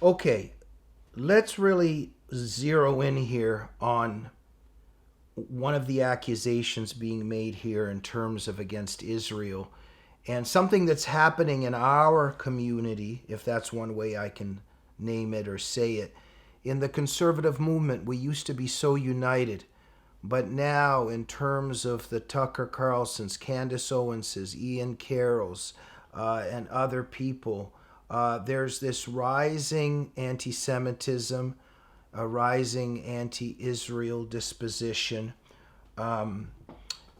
Okay, let's really zero in here on one of the accusations being made here in terms of against Israel and something that's happening in our community, if that's one way I can name it or say it. In the conservative movement, we used to be so united. But now, in terms of the Tucker Carlsons, Candace Owenses, Ian Carrolls, and other people, there's this rising anti Semitism, a rising anti Israel disposition. Um,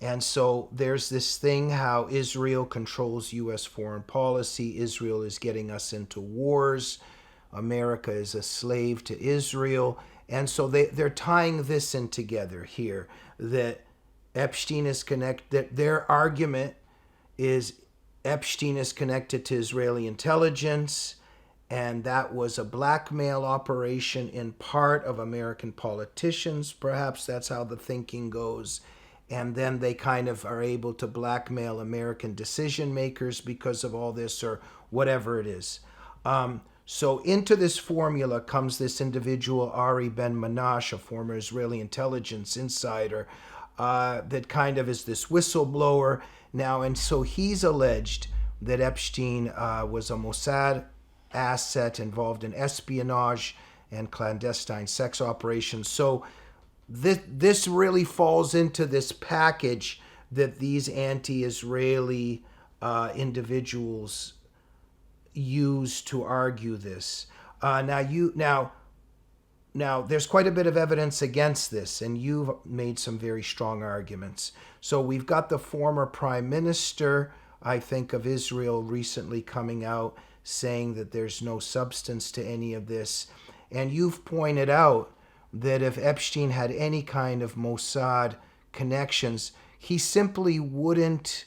and so there's this thing how Israel controls U.S. foreign policy. Israel is getting us into wars. America is a slave to Israel. And so they're tying this in together here that Epstein is connected, that their argument is Epstein is connected to Israeli intelligence, and that was a blackmail operation in part of American politicians. Perhaps that's how the thinking goes. And then they kind of are able to blackmail American decision makers because of all this or whatever it is. So into this formula comes this individual, Ari Ben Manash, a former Israeli intelligence insider, that kind of is this whistleblower now. And so he's alleged that Epstein was a Mossad asset involved in espionage and clandestine sex operations. So this really falls into this package that these anti-Israeli individuals use to argue this. Now, there's quite a bit of evidence against this, and you've made some very strong arguments. So we've got the former prime minister, I think, of Israel recently coming out saying that there's no substance to any of this. And you've pointed out that if Epstein had any kind of Mossad connections, he simply wouldn't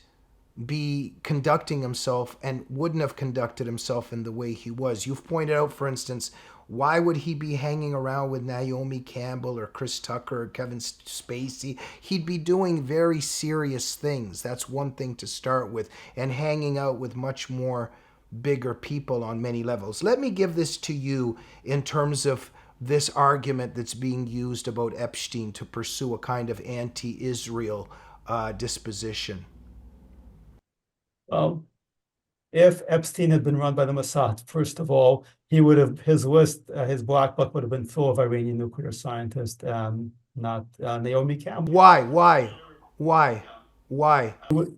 be conducting himself and wouldn't have conducted himself in the way he was. You've pointed out, for instance, why would he be hanging around with Naomi Campbell or Chris Tucker or Kevin Spacey? He'd be doing very serious things. That's one thing to start with, and hanging out with much more bigger people on many levels. Let me give this to you in terms of this argument that's being used about Epstein to pursue a kind of anti-Israel disposition. Well, if Epstein had been run by the Mossad, first of all, he would have his list, his black book would have been full of Iranian nuclear scientists, not Naomi Campbell. Why? Why?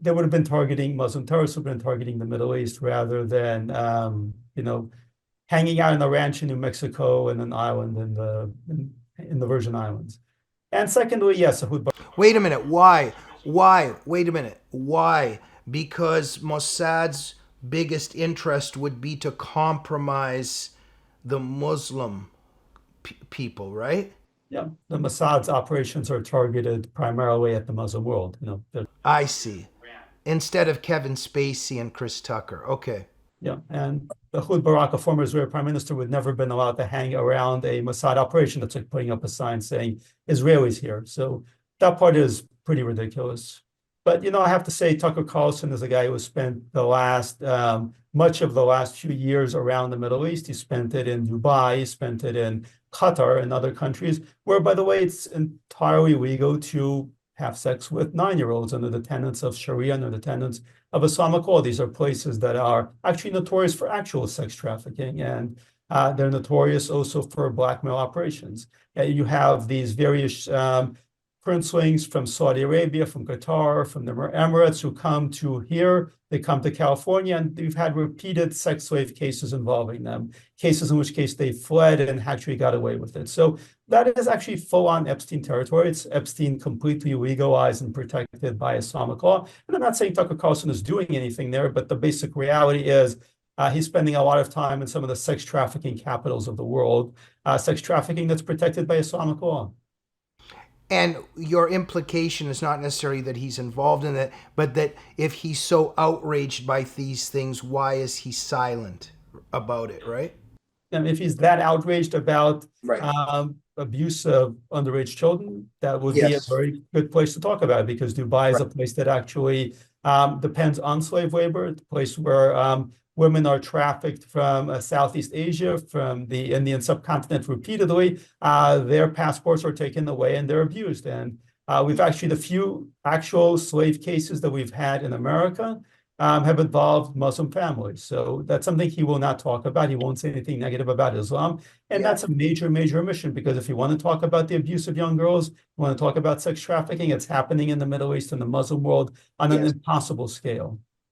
They would have been targeting Muslim terrorists, would have been targeting the Middle East rather than, hanging out in a ranch in New Mexico and an island in the Virgin Islands. And secondly, yes, Wait a minute. Why? Why? Wait a minute. Why? Because Mossad's biggest interest would be to compromise the Muslim people, right? yeah, the Mossad's operations are targeted primarily at the Muslim world. I see. Instead of Kevin Spacey and Chris Tucker. Okay. Yeah, and Ehud Barak, a former Israeli prime minister, would never have been allowed to hang around a Mossad operation. That's like putting up a sign saying Israelis here. So that part is pretty ridiculous. But I have to say, Tucker Carlson is a guy who spent much of the last few years around the Middle East. He spent it in Dubai, he spent it in Qatar and other countries, where, by the way, it's entirely legal to have sex with 9-year-olds under the tenets of Sharia, under the tenets of Islamic law. These are places that are actually notorious for actual sex trafficking, and they're notorious also for blackmail operations. You have these various princelings from Saudi Arabia, from Qatar, from the Emirates who come to here. They come to California, and we've had repeated sex slave cases involving them, cases in which case they fled and actually got away with it. So that is actually full-on Epstein territory. It's Epstein completely legalized and protected by Islamic law. And I'm not saying Tucker Carlson is doing anything there, but the basic reality is he's spending a lot of time in some of the sex trafficking capitals of the world, sex trafficking that's protected by Islamic law. And your implication is not necessarily that he's involved in it, but that if he's so outraged by these things, why is he silent about it, right? And if he's that outraged about Right. abuse of underage children, that would be a Yes. very good place to talk about it, because Dubai is Right. a place that actually depends on slave labor. It's a place where women are trafficked from Southeast Asia, from the Indian subcontinent repeatedly. Their passports are taken away and they're abused. And we've actually, the few actual slave cases that we've had in America have involved Muslim families. So that's something he will not talk about. He won't say anything negative about Islam. And Yeah. that's a major, major omission, because if you want to talk about the abuse of young girls, you want to talk about sex trafficking, it's happening in the Middle East and the Muslim world on an Yes. impossible scale.